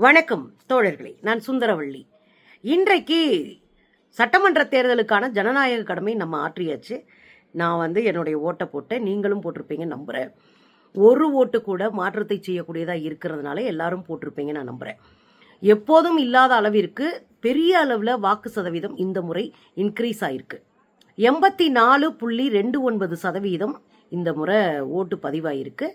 வணக்கம் தோழர்களே, நான் சுந்தரவள்ளி. இன்றைக்கு சட்டமன்ற தேர்தலுக்கான ஜனநாயக கடமை நம்ம ஆற்றியாச்சு. நான் என்னுடைய ஓட்டை போட்டேன், நீங்களும் போட்டிருப்பீங்க நம்புகிறேன். ஒரு ஓட்டு கூட மாற்றத்தை செய்யக்கூடியதாக இருக்கிறதுனால எல்லாரும் போட்டிருப்பீங்க நான் நம்புகிறேன். எப்போதும் இல்லாத அளவிற்கு பெரிய அளவில் வாக்கு சதவீதம் இந்த முறை இன்க்ரீஸ் ஆயிருக்கு. 84.29% இந்த முறை ஓட்டு பதிவாயிருக்கு.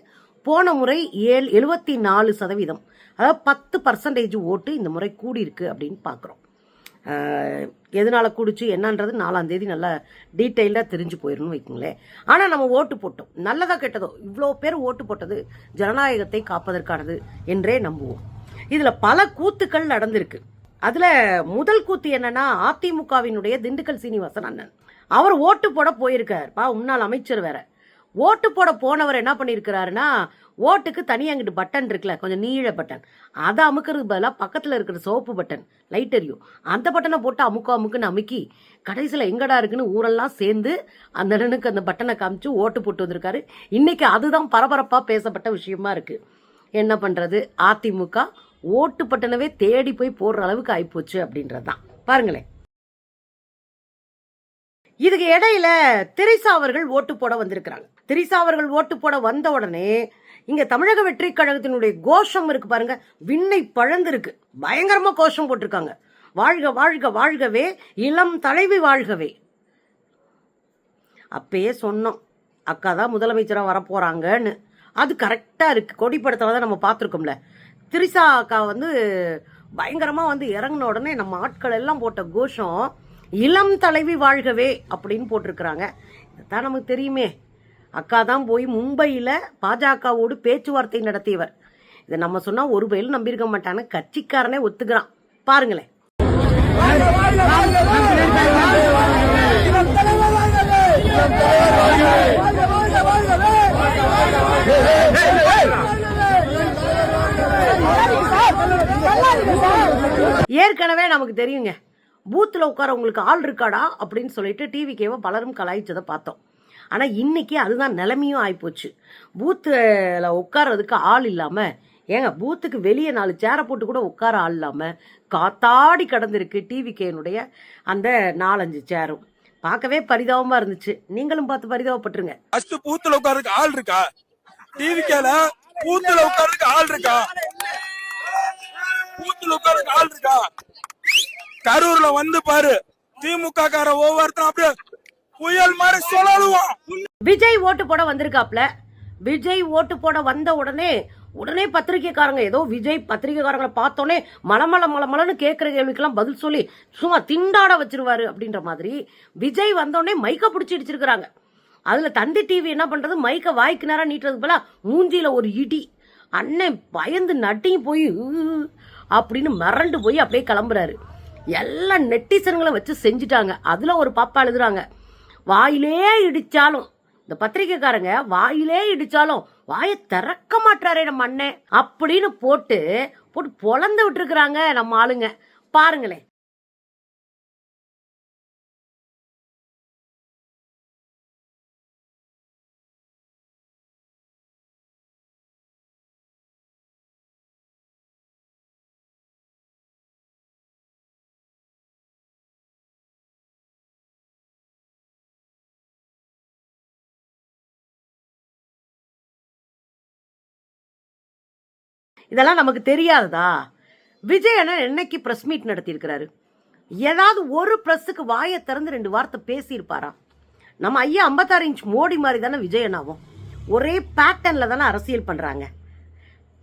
போன முறை 74%, அதாவது 10% ஓட்டு இந்த முறை கூடியிருக்கு அப்படின்னு பார்க்குறோம். எதனால கூடிச்சு என்னன்றது 4ஆம் தேதி நல்லா டீட்டெயில்டாக தெரிஞ்சு போயிடணும்னு வைக்குங்களேன். ஆனால் நம்ம ஓட்டு போட்டோம், நல்லதா கெட்டதோ இவ்வளோ பேர் ஓட்டு போட்டது ஜனநாயகத்தை காப்பதற்கானது என்றே நம்புவோம். இதில் பல கூத்துக்கள் நடந்திருக்கு. அதில் முதல் கூத்து என்னன்னா, அதிமுகவினுடைய திண்டுக்கல் சீனிவாசன் அண்ணன் அவர் ஓட்டு போட போயிருக்கார். முன்னாள் அமைச்சர் வேற. ஓட்டு போட போனவர் என்ன பண்ணியிருக்கிறாருன்னா, ஓட்டுக்கு தனியாக அங்கிட்டு பட்டன் இருக்குல்ல, கொஞ்சம் நீள பட்டன், அதை அமுக்கிறது பதிலாக பக்கத்தில் இருக்கிற சோப்பு பட்டன் லைட் எரியும், அந்த பட்டனை போட்டு அமுக்குன்னு அமுக்கி கடைசியில் எங்கடா இருக்குன்னு ஊரெல்லாம் சேர்ந்து அந்த அண்ணனுக்கு அந்த பட்டனை காமிச்சு ஓட்டு போட்டு வந்திருக்காரு. இன்னைக்கு அதுதான் பரபரப்பாக பேசப்பட்ட விஷயமா இருக்கு. என்ன பண்ணுறது, அதிமுக ஓட்டு பட்டனவே தேடி போய் போடுற அளவுக்கு ஆயிப்போச்சு அப்படின்றது தான். பாருங்களேன், இதுக்கு இடையில திரிசா அவர்கள் ஓட்டு போட வந்திருக்கிறாங்க. திரிசா அவர்கள் ஓட்டு போட வந்த உடனே இங்க தமிழக வெற்றி கழகத்தினுடைய கோஷம் இருக்கு பாருங்க, விண்ணை பழந்திருக்கு. பயங்கரமா கோஷம் போட்டிருக்காங்க. வாழ்க வாழ்க வாழ்கவே, இளம் தலைவி வாழ்கவே. அப்பயே சொன்னோம், அக்கா தான் முதலமைச்சராக வரப்போறாங்கன்னு. அது கரெக்டா இருக்கு. கொடிப்படத்துல தான் நம்ம பார்த்துருக்கோம்ல. திரிசா அக்கா பயங்கரமா இறங்கின உடனே நம்ம ஆட்கள் எல்லாம் போட்ட கோஷம் இளம் தலைவி வாழ்கவே அப்படின்னு போட்டிருக்கிறாங்க. இதுதான் நமக்கு தெரியுமே. அக்கா தான் போய் மும்பையில் பாஜகவோடு பேச்சுவார்த்தை நடத்தியவர். இதை நம்ம சொன்னா ஒரு பயிலும் நம்பியிருக்க மாட்டான்னு கட்சிக்காரனே ஒத்துக்கிறான். பாருங்களேன். ஏற்கனவே நமக்கு தெரியுங்க, பூத்தில் உட்கார உங்களுக்கு ஆள் இருக்காடா அப்படின்னு சொல்லிட்டு டிவிக்கேவை பலரும் கலாய்ச்சதை பார்த்தோம். ஆனால் இன்னைக்கு அதுதான் நிலைமையும் ஆயிப்போச்சு. பூத்தில் உட்கார்றதுக்கு ஆள் இல்லாமல், ஏங்க பூத்துக்கு வெளியே 4 சேரை போட்டு கூட உட்கார ஆள் இல்லாமல் காத்தாடி கடந்திருக்கு டிவிக்கேனுடைய அந்த 4-5 சேரும். பார்க்கவே பரிதாபமா இருந்துச்சு. நீங்களும் பார்த்து பரிதாபப்பட்டுருங்க. பூத்துல உட்கார்றதுக்கு ஆள் இருக்கா? டிவிக்கேல பூத்துல உட்கார்றதுக்கு ஆள் இருக்கா? பூத்துல உட்கார்றதுக்கு ஆள் இருக்கா? கரூர்ல பாரு, திமுக கார ஒவ்வொருத்தரும் அப்படியே புயல் மாதிரி சொல்லலுவான். விஜய் ஓட்டு போட வந்திருக்காப்ல. விஜய் ஓட்டு போட வந்த உடனே பத்திரிகைக்காரங்க ஏதோ விஜய் பத்திரிகைக்காரங்களை பார்த்தோன்னே மலமளன்னு கேட்குற கேள்விக்கெல்லாம் பதில் சொல்லி சும்மா திண்டாட வச்சிருவாரு அப்படின்ற மாதிரி விஜய் வந்தோடனே மைக்க பிடிச்சி இடிச்சிருக்கிறாங்க. அதுல தந்தி டிவி என்ன பண்றது, மைக்க வாய்க்கு நேரம் நீட்டுறதுக்கு போல மூஞ்சியில ஒரு இடி. அண்ணன் பயந்து நட்டியும் போய் அப்படின்னு மிரண்டு போய் அப்படியே கிளம்புறாரு. எல்லா நெட்டிசன்களை வச்சு செஞ்சுட்டாங்க. அதுல ஒரு பாப்பா எழுதுறாங்க, வாயிலே இடிச்சாலும், இந்த பத்திரிகைக்காரங்க வாயிலே இடிச்சாலும் வாயை திறக்க மாட்டாரே நம்ம அண்ணன் அப்படின்னு போட்டு பொழந்து விட்டுருக்குறாங்க நம்ம ஆளுங்க. பாருங்களேன். இதெல்லாம் நமக்கு தெரியாததா? விஜய் அண்ணன் என்னைக்கு பிரஸ் மீட் நடத்தியிருக்கிறாரு? ஏதாவது ஒரு பிரஸுக்கு வாயை திறந்து 2 வார்த்தை பேசியிருப்பாரா? நம்ம ஐயா 56 இன்ச் மோடி மாதிரி தானே விஜய் அண்ணாவும். ஒரே பேட்டர்ன்ல தானே அரசியல் பண்றாங்க.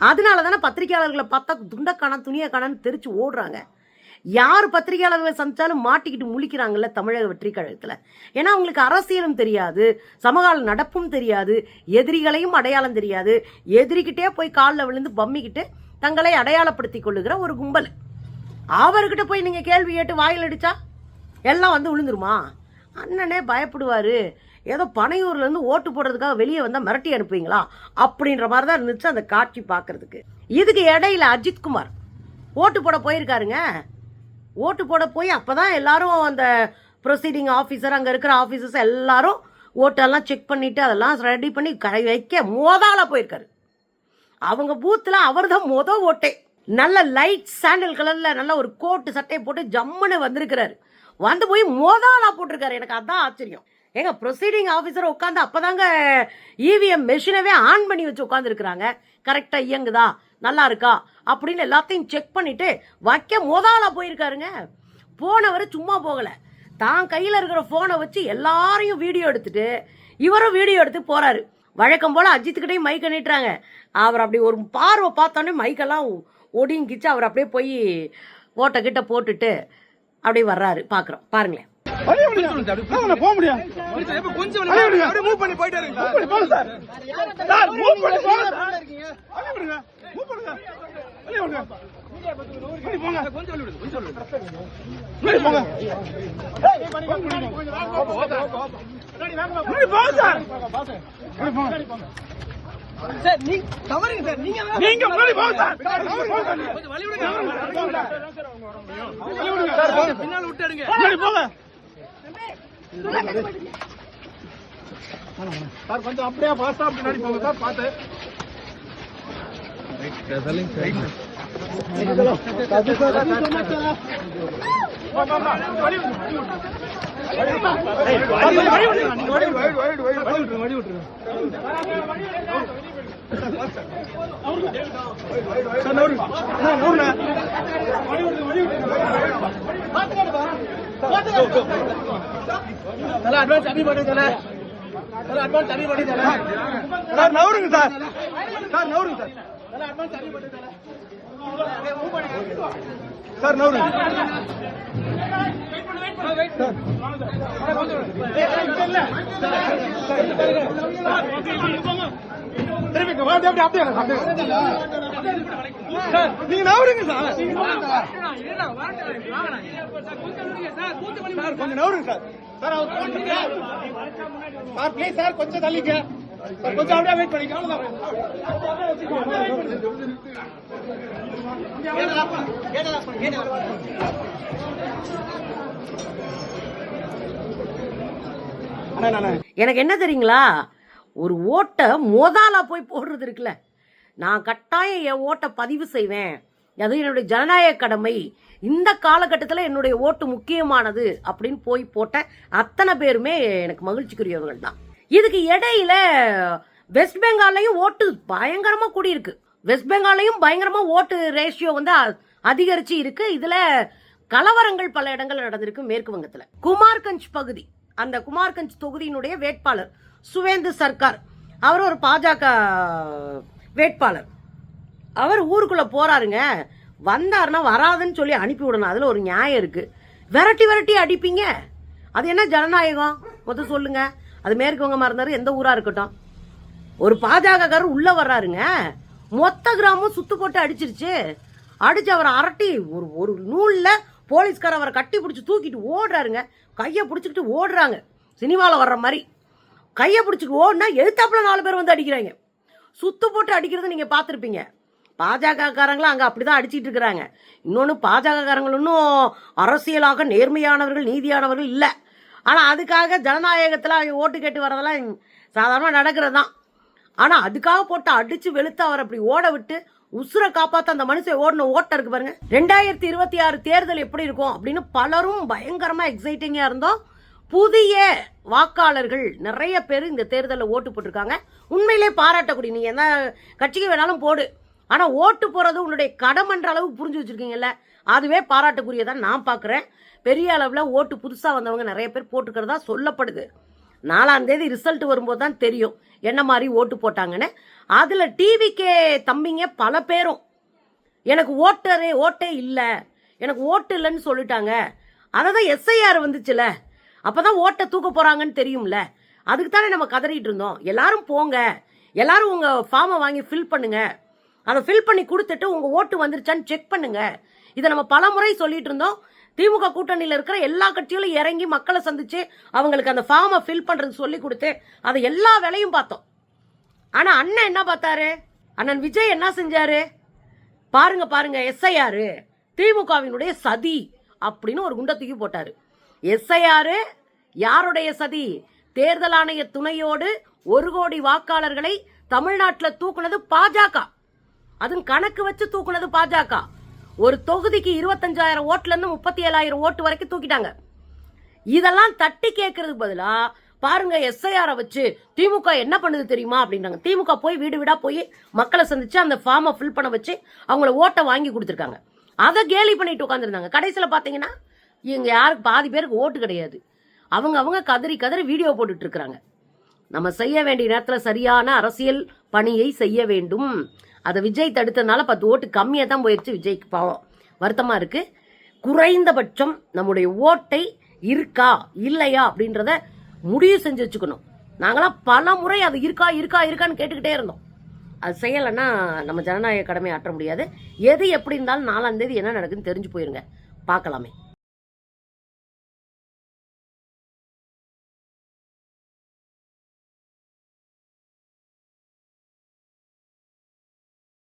அதனால தானே பத்திரிகையாளர்களை பார்த்தா துண்டக்கான துணியக்கானு தெரிச்சு ஓடுறாங்க. யார் பத்திரிகையாளர்களை சந்திச்சாலும் மாட்டிக்கிட்டு முழிக்கிறாங்கல்ல தமிழக வெற்றி கழகத்துல. ஏன்னா அவங்களுக்கு அரசியலும் தெரியாது, சமகால நடப்பும் தெரியாது, எதிரிகளையும் அடையாளம் தெரியாது. எதிரிக்கிட்டே போய் காலில் விழுந்து பம்மிக்கிட்டு தங்களை அடையாளப்படுத்திக் கொள்ளுகிற ஒரு கும்பல். அவர்கிட்ட போய் நீங்க கேள்வி கேட்டு வாயில் அடிச்சா எல்லாம் விழுந்துருமா? அண்ணனே பயப்படுவாரு. ஏதோ பனையூர்ல இருந்து ஓட்டு போடுறதுக்காக வெளியே வந்தா மிரட்டி அனுப்புவீங்களா அப்படின்ற மாதிரி தான் இருந்துச்சு அந்த காட்சி பார்க்கறதுக்கு. இதுக்கு இடையில அஜித்குமார் ஓட்டு போட போயிருக்காருங்க. ஓட்டு போட போய் அப்பதான் எல்லாரும் அந்த ப்ரொசீடிங் ஆஃபீஸர், அங்கே இருக்கிற ஆஃபீஸர்ஸ் எல்லாரும் ஓட்டெல்லாம் செக் பண்ணிட்டு அதெல்லாம் ரெடி பண்ணி வைக்க மோதால போயிருக்காரு. அவங்க பூத்தில் அவர் தான் ஓட்டே. நல்ல லைட் சாண்டல் கலர்ல நல்ல ஒரு கோட்டு சட்டையை போட்டு ஜம்முன்னு வந்திருக்கிறாரு. வந்து போய் மோதாலா போட்டிருக்காரு. எனக்கு அதான் ஆச்சரியம். ஏங்க ப்ரொசீடிங் ஆஃபீஸர் உட்காந்து அப்பதாங்க இவிஎம் மெஷினவே ஆன் பண்ணி வச்சு உட்காந்து இருக்கிறாங்க. கரெக்டா இயங்குதா, நல்லா இருக்கா அப்படின்னு எல்லாத்தையும் செக் பண்ணிட்டு வைக்க மோதாலா போயிருக்காருங்க. போனவர் சும்மா போகல, தான் கையில இருக்கிற போனை வச்சு எல்லாரையும் வீடியோ எடுத்துட்டு இவரும் வீடியோ எடுத்து போறாரு. வழக்கம் போல அஜித்துக்கிட்டே மைக்க நீட்டுறாங்க. அவர் அப்படி ஒரு பார்வை பார்த்தோன்னே மைக்கெல்லாம் ஒடிங்கிச்சு. அவர் அப்படியே போய் ஓட்ட கிட்ட போட்டுட்டு அப்படியே வர்றாரு. பாக்குறோம் பாருங்களேன். கொஞ்சம் அப்படியே பாஸ்டா பின்னாடி போங்க சார். பார்த்து அட்வான்ஸ் அடிபடி தல அட்வான்ஸ் அடிபடி தல சார் நவருங்க சார். சார் நவருங்க சார். அட்வான்ஸ் அடிபடி தல சார் நவருங்க. திரும்பி வாடி அப்படியே சார். நீங்க நவருங்க சார். கொஞ்சம் நவருங்க sir. Sir sir please sir கொஞ்சம் தள்ளிக்க சார். கொஞ்சம் அப்படியே வெயிட் பண்ணிக்க. எனக்கு என்ன தெரியுங்களா, ஒரு ஓட்டை மோதாலா போய் போடுறது இருக்குல்ல, நான் கட்டாயம் என் ஓட்டை பதிவு செய்வேன், அது என்னுடைய ஜனநாயக கடமை, இந்த காலகட்டத்தில் என்னுடைய ஓட்டு முக்கியமானது அப்படின்னு போய் போட்ட அத்தனை பேருமே எனக்கு மகிழ்ச்சிக்குரியவர்கள் தான். இதுக்கு இடையில வெஸ்ட் பெங்கால்லையும் ஓட்டு பயங்கரமா கூடியிருக்கு. வெஸ்ட் பெங்கால்லையும் பயங்கரமா ஓட்டு ரேஷியோ வந்து அதிகரிச்சு இருக்கு. இதுல கலவரங்கள் பல இடங்கள் நடந்திருக்கு. மேற்கு வங்கத்துல குமார்கஞ்ச் பகுதி, அந்த குமார்கஞ்ச் தொகுதியினுடைய வேட்பாளர் சுவேந்து சர்க்கார், அவர் ஒரு பாஜக வேட்பாளர். அவர் ஊருக்குள்ள போறாருங்க. வந்தாருன்னா வராதுன்னு சொல்லி அனுப்பி விடணும். அதுல ஒரு நியாயம் இருக்கு. விரட்டி விரட்டி அடிப்பீங்க, அது என்ன ஜனநாயகம் மொத்தம் சொல்லுங்க. அது மேற்கு வங்கமா இருந்தாரு, எந்த ஊரா இருக்கட்டும். ஒரு பாஜக உள்ள வர்றாருங்க, மொத்த கிராமம் சுத்து போட்டு அடிச்சிருச்சு. அடிச்சு அவரை அரட்டி ஒரு நூல்ல போலீஸ்கார அவரை கட்டி பிடிச்சி தூக்கிட்டு ஓடுறாருங்க. கையை பிடிச்சிக்கிட்டு ஓடுறாங்க, சினிமாவில் வர்ற மாதிரி. கையை பிடிச்சிட்டு ஓடுனா எழுத்தாப்புல 4 பேர் வந்து அடிக்கிறாங்க. சுத்து போட்டு அடிக்கிறது நீங்க பார்த்துருப்பீங்க. பாஜக காரங்களும் அங்கே அப்படிதான் அடிச்சிட்டு இருக்கிறாங்க. இன்னொன்று, பாஜக காரங்கள் இன்னும் அரசியலாக நேர்மையானவர்கள் நீதியானவர்கள் இல்லை. ஆனால் அதுக்காக ஜனநாயகத்தில் அவங்க ஓட்டு கேட்டு வரதெல்லாம் சாதாரணமாக நடக்கிறது தான். ஆனால் அதுக்காக போட்டு அடித்து வெளுத்து அவர் அப்படி ஓட விட்டு உசுரை காப்பாற்ற அந்த மனுஷன் ஓடின ஓட்டம் இருக்கு பாருங்க. 2026 தேர்தல் எப்படி இருக்கும் அப்படின்னு பலரும் பயங்கரமா எக்ஸைட்டிங்கா இருந்தோம். புதிய வாக்காளர்கள் நிறைய பேர் இந்த தேர்தலில் ஓட்டு போட்டிருக்காங்க. உண்மையிலே பாராட்டக்கூடிய, நீ என்ன கட்சிக்கு வேணாலும் போடு, ஆனா ஓட்டு போறது உன்னுடைய கடமைன்ற அளவுக்கு புரிஞ்சு வச்சிருக்கீங்கல்ல, அதுவே பாராட்டுக்குரியதான் நான் பாக்குறேன். பெரிய அளவுல ஓட்டு புதுசா வந்தவங்க நிறைய பேர் போட்டுக்கிறதா சொல்லப்படுது. 4ஆம் தேதி ரிசல்ட் வரும்போது தான் தெரியும் என்ன மாதிரி ஓட்டு போட்டாங்கன்னு. அதுல டிவிகே தம்பிங்க பல பேரும் எனக்கு ஓட்டே இல்லை, எனக்கு ஓட்டு இல்லைன்னு சொல்லிட்டாங்க. அதான் எஸ்ஐஆர் வந்துச்சுல, அப்பதான் ஓட்டை தூக்க போறாங்கன்னு தெரியும்ல, அதுக்கு தானே நம்ம கதறிட்டு இருந்தோம். எல்லாரும் போங்க, எல்லாரும் உங்க ஃபார்மை வாங்கி ஃபில் பண்ணுங்க, அதை ஃபில் பண்ணி கொடுத்துட்டு உங்க ஓட்டு வந்துருச்சான்னு செக் பண்ணுங்க. இதை நம்ம பல முறை சொல்லிட்டு இருந்தோம். திமுக கூட்டணியில் இருக்கிற எல்லா கட்சிகளும் இறங்கி மக்களை சந்திச்சு அவங்களுக்கு அந்த ஃபார்மை ஃபில் பண்றது சொல்லி கொடுத்து அதை எல்லா வேலையும் பார்த்தோம். ஆனா அண்ணன் என்ன பார்த்தாரு, அண்ணன் விஜய் என்ன செஞ்சாரு பாருங்க, எஸ்ஐஆர் திமுகவினுடைய சதி அப்படின்னு ஒரு குண்டை தூக்கி போட்டாரு. எஸ்ஐஆர் யாருடைய சதி? தேர்தல் ஆணைய துணையோடு 1 கோடி வாக்காளர்களை தமிழ்நாட்டில் தூக்குனது பாஜக. அதுவும் கணக்கு வச்சு தூக்குனது பாஜக. ஒரு தொகுதிக்கு 25,000 ஓட்டுல இருந்து 37,000 ஓட்டு வரைக்கும் தூக்கிட்டாங்க. இதெல்லாம் தட்டி கேட்கறதுக்கு பதிலா பாருங்க எஸ்ஐஆரை வச்சு திமுக என்ன பண்ணுது தெரியுமா அப்படின்றாங்க. திமுக போய் வீடு வீடா போய் மக்களை சந்திச்சு அந்த ஃபார்மை ஃபில் பண்ண வச்சு அவங்கள ஓட்டை வாங்கி கொடுத்துருக்காங்க. அதை கேலி பண்ணிட்டு உட்காந்துருந்தாங்க. கடைசியில் பார்த்தீங்கன்னா இவங்க யாருக்கு பாதி பேருக்கு ஓட்டு கிடையாது. அவங்க கதறி கதறி வீடியோ போட்டுட்டு இருக்கிறாங்க. நம்ம செய்ய வேண்டிய நேரத்தில் சரியான அரசியல் பணியை செய்ய வேண்டும். அதை விஜய் தடுத்ததுனால 10 ஓட்டு கம்மியாக தான் போயிடுச்சு. விஜய்க்கு பாவம் வருத்தமாக இருக்கு. குறைந்தபட்சம் நம்முடைய ஓட்டை இருக்கா இல்லையா அப்படின்றத முடிவு செஞ்சு வச்சுக்கணும். நாங்களாம் பல முறை அது இருக்கான்னு கேட்டுக்கிட்டே இருந்தோம். அது செய்யலைன்னா நம்ம ஜனநாயக கடமை ஆற்ற முடியாது. எது எப்படி இருந்தாலும் 4ஆம் தேதி என்ன நடக்குதுன்னு தெரிஞ்சு போயிருங்க. பார்க்கலாமே.